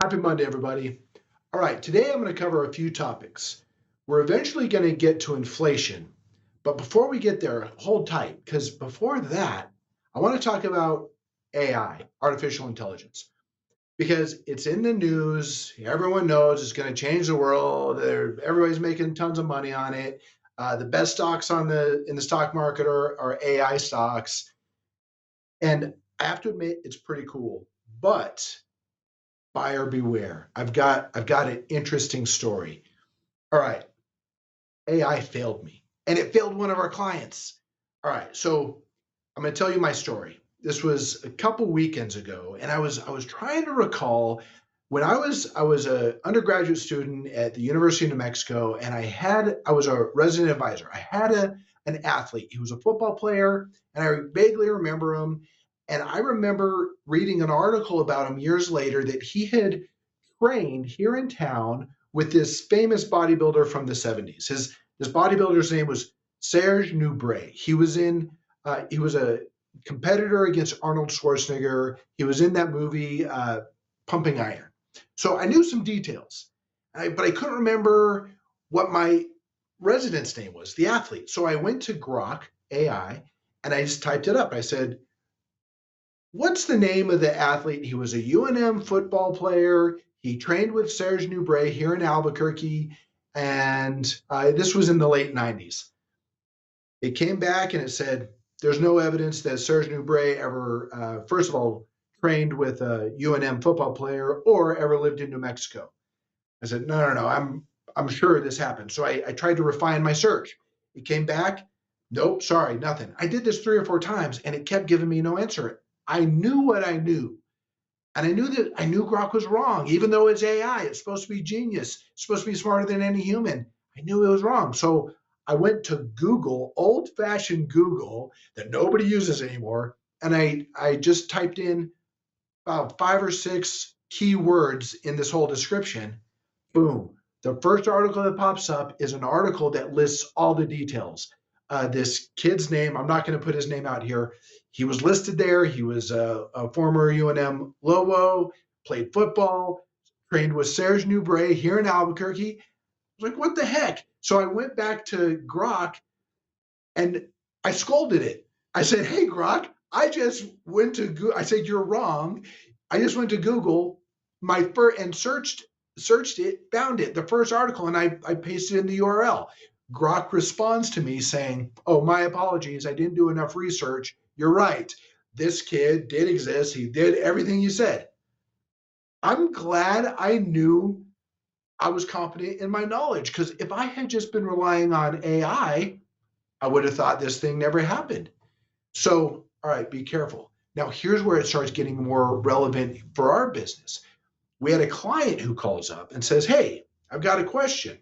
Happy Monday, everybody. All right, today I'm going to cover a few topics. We're eventually going to get to inflation, but before we get there, hold tight, because before that, I want to talk about AI, artificial intelligence, because it's in the news. Everyone knows it's going to change the world. Everybody's making tons of money on it. The best stocks in the stock market are AI stocks, and I have to admit it's pretty cool, but buyer beware. I've got an interesting story. All right, AI failed me, and it failed one of our clients. All right, so I'm going to tell you my story. This was a couple weekends ago, and I was trying to recall when I was a undergraduate student at the University of New Mexico, and I was a resident advisor. I had an athlete. He was a football player, and I vaguely remember him. And I remember reading an article about him years later that he had trained here in town with this famous bodybuilder from the 70s. His this bodybuilder's name was Serge Nubret. He was a competitor against Arnold Schwarzenegger. He was in that movie Pumping Iron. So I knew some details, but I couldn't remember what my resident's name was, the athlete. So I went to Grok AI and I just typed it up. I said, what's the name of the athlete? He was a UNM football player. He trained with Serge Nubret here in Albuquerque, and this was in the late 90s. It came back and it said, there's no evidence that Serge Nubret ever, first of all, trained with a UNM football player or ever lived in New Mexico. I said, no, I'm sure this happened. So I tried to refine my search. It came back, nope, sorry, nothing. I did this 3 or 4 times and it kept giving me no answer. I knew what I knew. And I knew Grok was wrong, even though it's AI. It's supposed to be genius. It's supposed to be smarter than any human. I knew it was wrong. So I went to Google, old fashioned Google that nobody uses anymore. And I just typed in about 5 or 6 keywords in this whole description. Boom. The first article that pops up is an article that lists all the details. This kid's name, I'm not going to put his name out here. He was listed there. He was a former UNM Lobo, played football, trained with Serge Nubret here in Albuquerque. I was like, what the heck? So I went back to Grok and I scolded it. I said, hey, Grok, I just went to Google. I said, you're wrong. I just went to Google and searched it, found it, the first article, and I pasted in the URL. Grok responds to me saying, oh, my apologies. I didn't do enough research. You're right. This kid did exist. He did everything you said. I'm glad I knew I was confident in my knowledge, because if I had just been relying on I would have thought this thing never happened. So, all right, be careful. Now, here's where it starts getting more relevant for our business. We had a client who calls up and says, hey, I've got a question.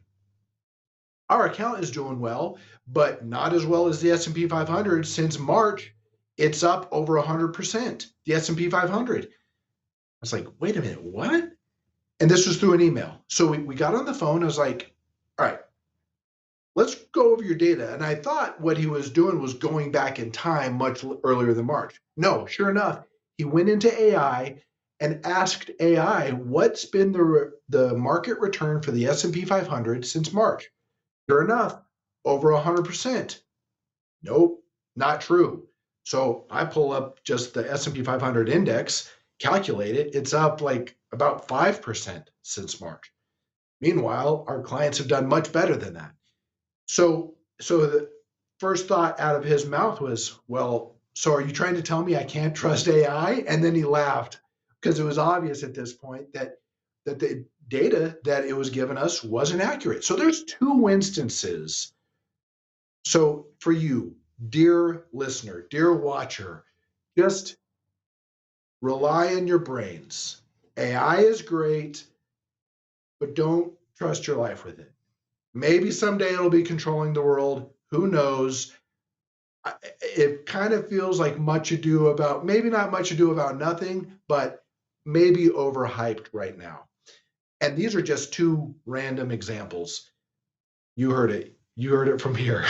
Our account is doing well, but not as well as the S&P 500. Since March, it's up over 100%, the S&P 500. I was like, wait a minute, what? And this was through an email. So we got on the phone. I was like, all right, let's go over your data. And I thought what he was doing was going back in time much earlier than March. No, sure enough, he went into AI and asked AI, what's been the market return for the S&P 500 since March? Sure enough, over 100%. Nope, not true. So I pull up just the S&P 500 index, calculate it. It's up like about 5% since March. Meanwhile, our clients have done much better than that. So the first thought out of his mouth was, well, so are you trying to tell me I can't trust AI? And then he laughed, because it was obvious at this point that the data that it was giving us wasn't accurate. So there's 2 instances. So for you, dear listener, dear watcher, just rely on your brains. AI is great, but don't trust your life with it. Maybe someday it'll be controlling the world. Who knows? It kind of feels like much ado about, maybe not much ado about nothing, but maybe overhyped right now. And these are just 2 random examples. You heard it. You heard it from here.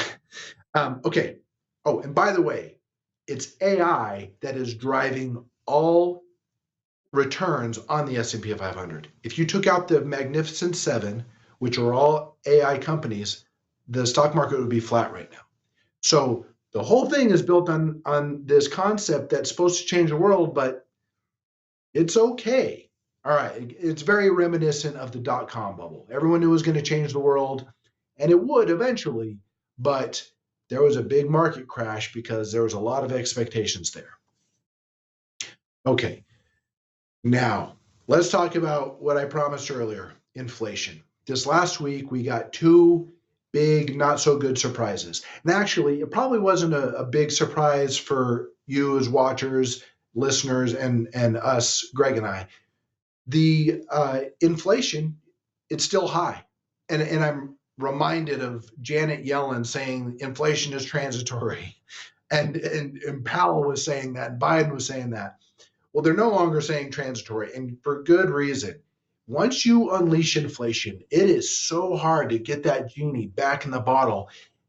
Okay. Oh, and by the way, it's AI that is driving all returns on the S&P 500. If you took out the Magnificent Seven, which are all AI companies, the stock market would be flat right now. So the whole thing is built on this concept that's supposed to change the world, but it's okay. All right, it's very reminiscent of the dot-com bubble. Everyone knew it was going to change the world, and it would eventually, but there was a big market crash because there was a lot of expectations there. Okay, now let's talk about what I promised earlier, inflation. This last week, we got two big, not so good surprises. And actually, it probably wasn't a big surprise for you as watchers, listeners, and us, Greg and I. The inflation, it's still high. And I'm reminded of Janet Yellen saying inflation is transitory. And Powell was saying that, and Biden was saying that. Well, they're no longer saying transitory, and for good reason. Once you unleash inflation, it is so hard to get that genie back in the bottle.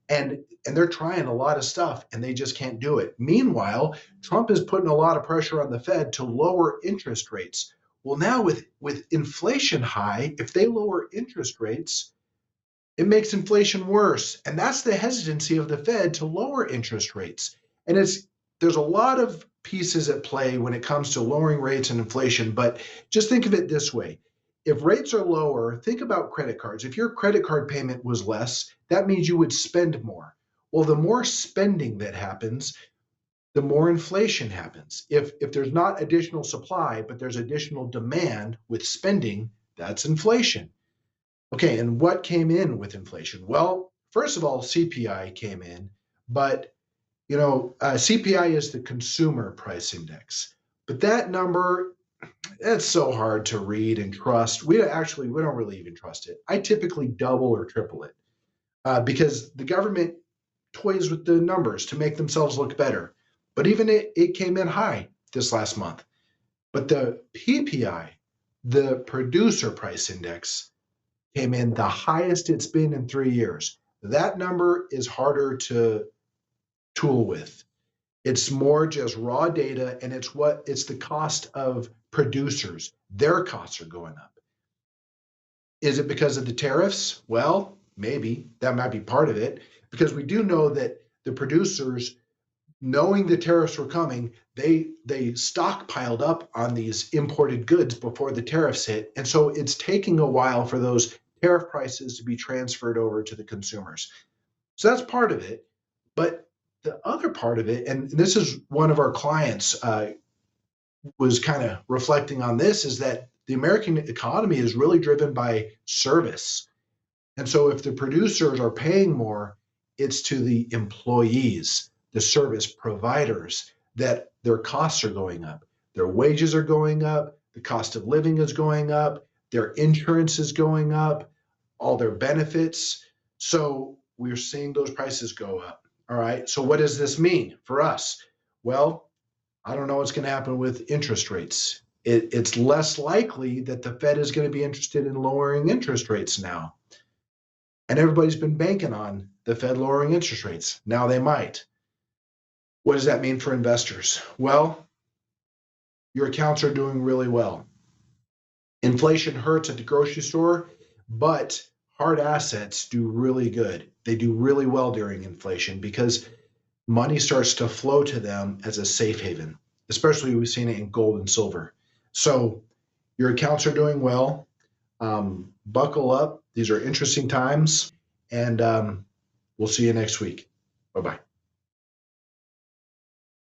And they're trying a lot of stuff and they just can't do it. Meanwhile, Trump is putting a lot of pressure on the Fed to lower interest rates. Well, now with inflation high, if they lower interest rates, it makes inflation worse. And that's the hesitancy of the Fed to lower interest rates. And there's a lot of pieces at play when it comes to lowering rates and inflation, but just think of it this way. If rates are lower, think about credit cards. If your credit card payment was less, that means you would spend more. Well, the more spending that happens, the more inflation happens. If there's not additional supply, but there's additional demand with spending, that's inflation. Okay, and what came in with inflation? Well, first of all, CPI came in, but CPI is the consumer price index. But that number, it's so hard to read and trust. We don't really even trust it. I typically double or triple it because the government toys with the numbers to make themselves look better. But even it came in high this last month. But the PPI, the producer price index, came in the highest it's been in 3 years. That number is harder to tool with. It's more just raw data, and it's the cost of producers. Their costs are going up. Is it because of the tariffs? Well, maybe that might be part of it, because we do know that the producers, knowing the tariffs were coming, they stockpiled up on these imported goods before the tariffs hit. And so it's taking a while for those tariff prices to be transferred over to the consumers. So that's part of it. But the other part of it, and this is one of our clients was kind of reflecting on this, is that the American economy is really driven by service. And so if the producers are paying more, it's to the employees, the service providers, that their costs are going up. Their wages are going up. The cost of living is going up. Their insurance is going up, all their benefits. So we're seeing those prices go up. All right. So what does this mean for us? Well, I don't know what's going to happen with interest rates. It's less likely that the Fed is going to be interested in lowering interest rates now. And everybody's been banking on the Fed lowering interest rates. Now they might. What does that mean for investors? Well, your accounts are doing really well. Inflation hurts at the grocery store, but hard assets do really good. They do really well during inflation because money starts to flow to them as a safe haven, especially we've seen it in gold and silver. So your accounts are doing well. Buckle up. These are interesting times, and we'll see you next week. Bye-bye.